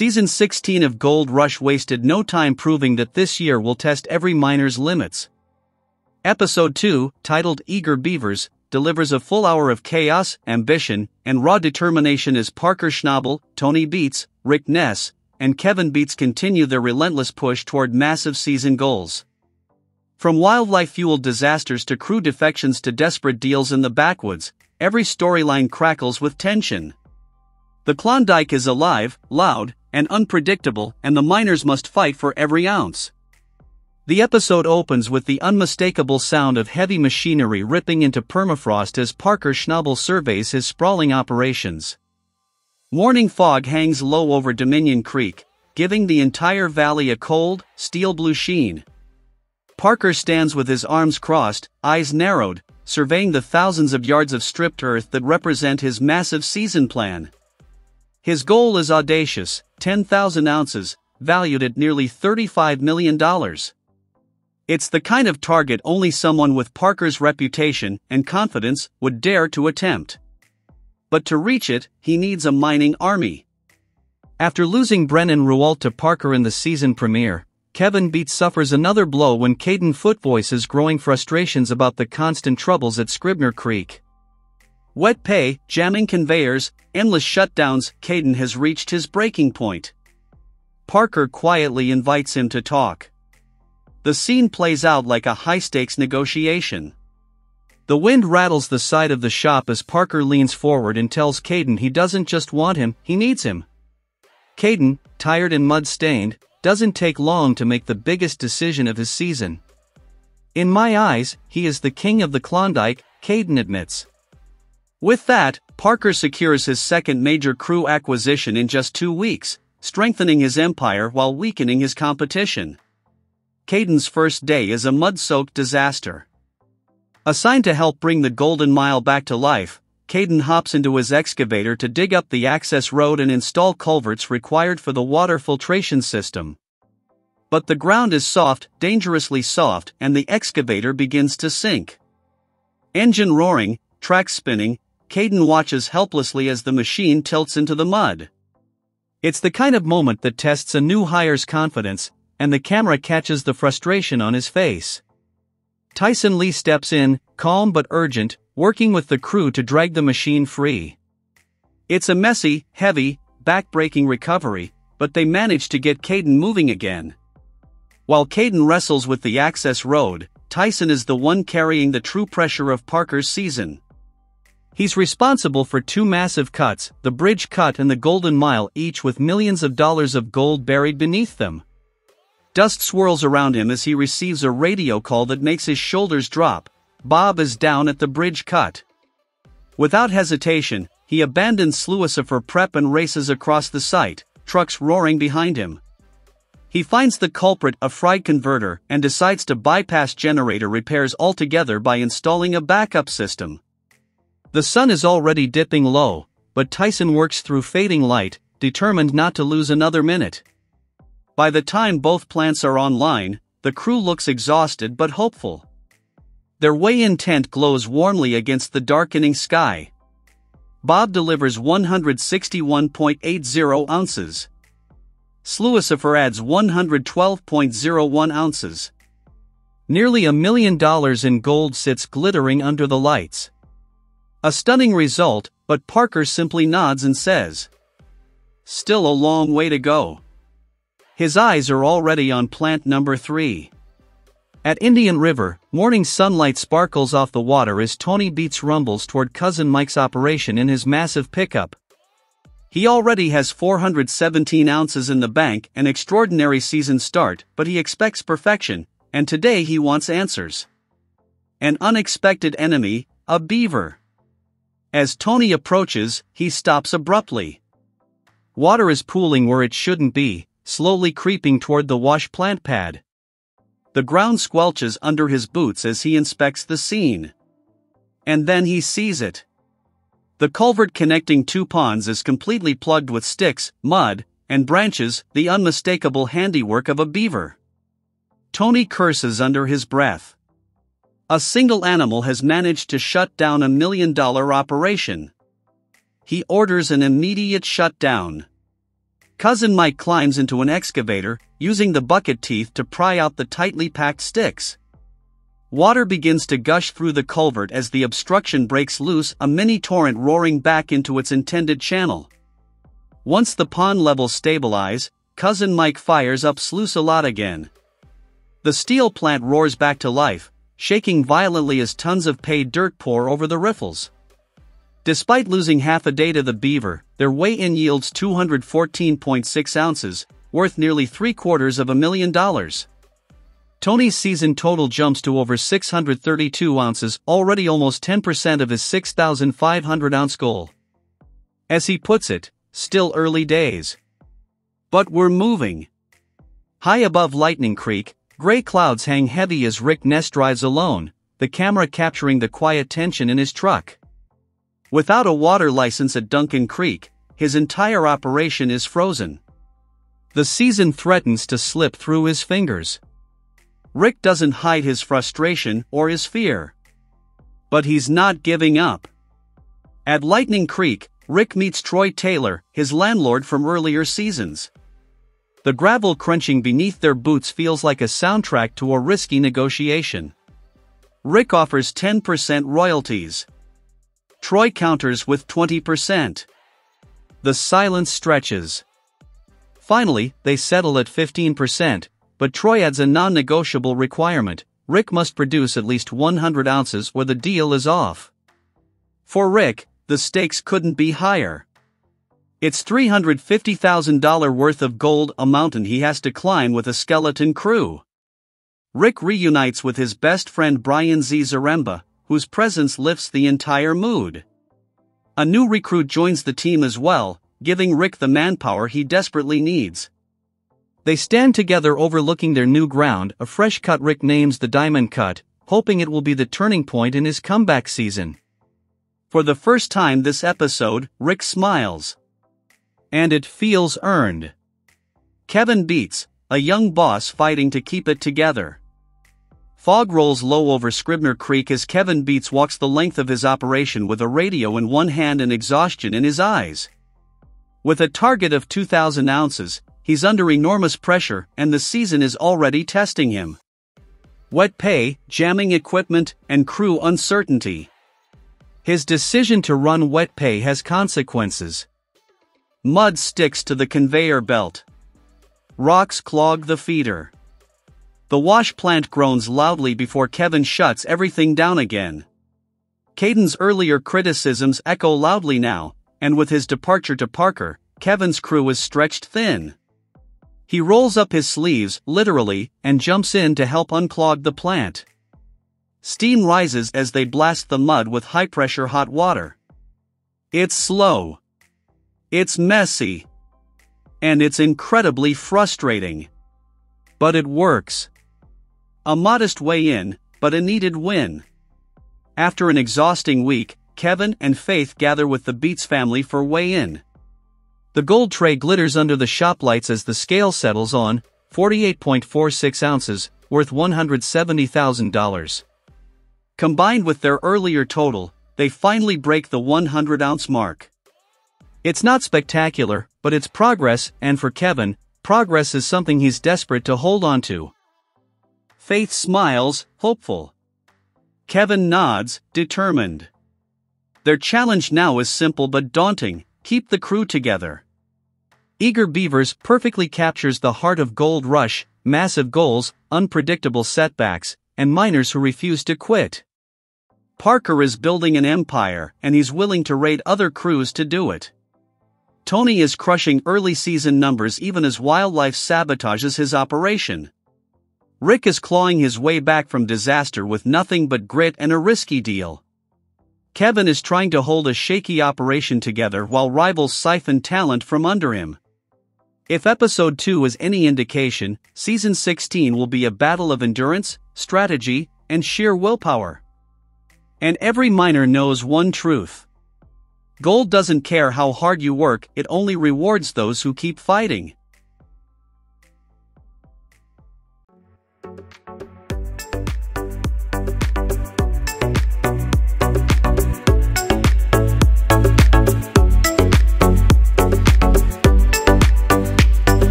Season 16 of Gold Rush wasted no time proving that this year will test every miner's limits. Episode 2, titled Eager Beavers, delivers a full hour of chaos, ambition, and raw determination as Parker Schnabel, Tony Beets, Rick Ness, and Kevin Beets continue their relentless push toward massive season goals. From wildlife-fueled disasters to crew defections to desperate deals in the backwoods, every storyline crackles with tension. The Klondike is alive, loud, and unpredictable, and the miners must fight for every ounce. The episode opens with the unmistakable sound of heavy machinery ripping into permafrost as Parker Schnabel surveys his sprawling operations. Morning fog hangs low over Dominion Creek, giving the entire valley a cold, steel-blue sheen. Parker stands with his arms crossed, eyes narrowed, surveying the thousands of yards of stripped earth that represent his massive season plan. His goal is audacious, 10,000 ounces, valued at nearly $35 million. It's the kind of target only someone with Parker's reputation and confidence would dare to attempt. But to reach it, he needs a mining army. After losing Brennan Ruault to Parker in the season premiere, Kevin Beets suffers another blow when Caden Foot voices growing frustrations about the constant troubles at Scribner Creek. Wet pay, jamming conveyors, endless shutdowns, Caden has reached his breaking point. Parker quietly invites him to talk. The scene plays out like a high-stakes negotiation. The wind rattles the side of the shop as Parker leans forward and tells Caden he doesn't just want him, he needs him. Caden, tired and mud-stained, doesn't take long to make the biggest decision of his season. In my eyes, he is the king of the Klondike, Caden admits. With that, Parker secures his second major crew acquisition in just 2 weeks, strengthening his empire while weakening his competition. Caden's first day is a mud-soaked disaster. Assigned to help bring the Golden Mile back to life, Caden hops into his excavator to dig up the access road and install culverts required for the water filtration system. But the ground is soft, dangerously soft, and the excavator begins to sink. Engine roaring, tracks spinning, Caden watches helplessly as the machine tilts into the mud. It's the kind of moment that tests a new hire's confidence, and the camera catches the frustration on his face. Tyson Lee steps in, calm but urgent, working with the crew to drag the machine free. It's a messy, heavy, back-breaking recovery, but they manage to get Caden moving again. While Caden wrestles with the access road, Tyson is the one carrying the true pressure of Parker's season. He's responsible for 2 massive cuts, the bridge cut and the Golden Mile, each with millions of dollars of gold buried beneath them. Dust swirls around him as he receives a radio call that makes his shoulders drop. Bob is down at the bridge cut. Without hesitation, he abandons Sluicifer prep and races across the site, trucks roaring behind him. He finds the culprit, a fried converter, and decides to bypass generator repairs altogether by installing a backup system. The sun is already dipping low, but Tyson works through fading light, determined not to lose another minute. By the time both plants are online, the crew looks exhausted but hopeful. Their weigh-in tent glows warmly against the darkening sky. Bob delivers 161.80 ounces. Sluicifer adds 112.01 ounces. Nearly $1 million in gold sits glittering under the lights. A stunning result, but Parker simply nods and says, "Still a long way to go." His eyes are already on plant number 3. At Indian River, morning sunlight sparkles off the water as Tony Beets rumbles toward Cousin Mike's operation in his massive pickup. He already has 417 ounces in the bank, an extraordinary season start, but he expects perfection, and today he wants answers. An unexpected enemy, a beaver. As Tony approaches, he stops abruptly. Water is pooling where it shouldn't be, slowly creeping toward the wash plant pad. The ground squelches under his boots as he inspects the scene. And then he sees it. The culvert connecting 2 ponds is completely plugged with sticks, mud, and branches, the unmistakable handiwork of a beaver. Tony curses under his breath. A single animal has managed to shut down $1 million operation. He orders an immediate shutdown. Cousin Mike climbs into an excavator, using the bucket teeth to pry out the tightly packed sticks. Water begins to gush through the culvert as the obstruction breaks loose, a mini torrent roaring back into its intended channel. Once the pond levels stabilize, Cousin Mike fires up sluice-a-lot again. The steel plant roars back to life, shaking violently as tons of paid dirt pour over the riffles. Despite losing half a day to the Beaver, their weigh-in yields 214.6 ounces, worth nearly $750,000. Tony's season total jumps to over 632 ounces, already almost 10% of his 6,500-ounce goal. As he puts it, still early days. But we're moving. High above Lightning Creek, gray clouds hang heavy as Rick Ness drives alone, the camera capturing the quiet tension in his truck. Without a water license at Duncan Creek, his entire operation is frozen. The season threatens to slip through his fingers. Rick doesn't hide his frustration or his fear. But he's not giving up. At Lightning Creek, Rick meets Troy Taylor, his landlord from earlier seasons. The gravel crunching beneath their boots feels like a soundtrack to a risky negotiation. Rick offers 10% royalties. Troy counters with 20%. The silence stretches. Finally, they settle at 15%, but Troy adds a non-negotiable requirement: Rick must produce at least 100 ounces or the deal is off. For Rick, the stakes couldn't be higher. It's $350,000 worth of gold, a mountain he has to climb with a skeleton crew. Rick reunites with his best friend Brian Z. Zaremba, whose presence lifts the entire mood. A new recruit joins the team as well, giving Rick the manpower he desperately needs. They stand together overlooking their new ground, a fresh cut Rick names the Diamond Cut, hoping it will be the turning point in his comeback season. For the first time this episode, Rick smiles. And it feels earned. Kevin Beets, a young boss fighting to keep it together. Fog rolls low over Scribner Creek as Kevin Beets walks the length of his operation with a radio in one hand and exhaustion in his eyes. With a target of 2,000 ounces, he's under enormous pressure and the season is already testing him. Wet pay, jamming equipment, and crew uncertainty. His decision to run wet pay has consequences. Mud sticks to the conveyor belt. Rocks clog the feeder. The wash plant groans loudly before Kevin shuts everything down again. Caden's earlier criticisms echo loudly now, and with his departure to Parker, Kevin's crew is stretched thin. He rolls up his sleeves, literally, and jumps in to help unclog the plant. Steam rises as they blast the mud with high-pressure hot water. It's slow. It's messy. And it's incredibly frustrating. But it works. A modest weigh-in, but a needed win. After an exhausting week, Kevin and Faith gather with the Beets family for weigh-in. The gold tray glitters under the shop lights as the scale settles on 48.46 ounces, worth $170,000. Combined with their earlier total, they finally break the 100-ounce mark. It's not spectacular, but it's progress, and for Kevin, progress is something he's desperate to hold on to. Faith smiles, hopeful. Kevin nods, determined. Their challenge now is simple but daunting: keep the crew together. Eager Beavers perfectly captures the heart of Gold Rush: massive goals, unpredictable setbacks, and miners who refuse to quit. Parker is building an empire, and he's willing to raid other crews to do it. Tony is crushing early season numbers even as wildlife sabotages his operation. Rick is clawing his way back from disaster with nothing but grit and a risky deal. Kevin is trying to hold a shaky operation together while rivals siphon talent from under him. If episode 2 is any indication, season 16 will be a battle of endurance, strategy, and sheer willpower. And every miner knows one truth. Gold doesn't care how hard you work, it only rewards those who keep fighting.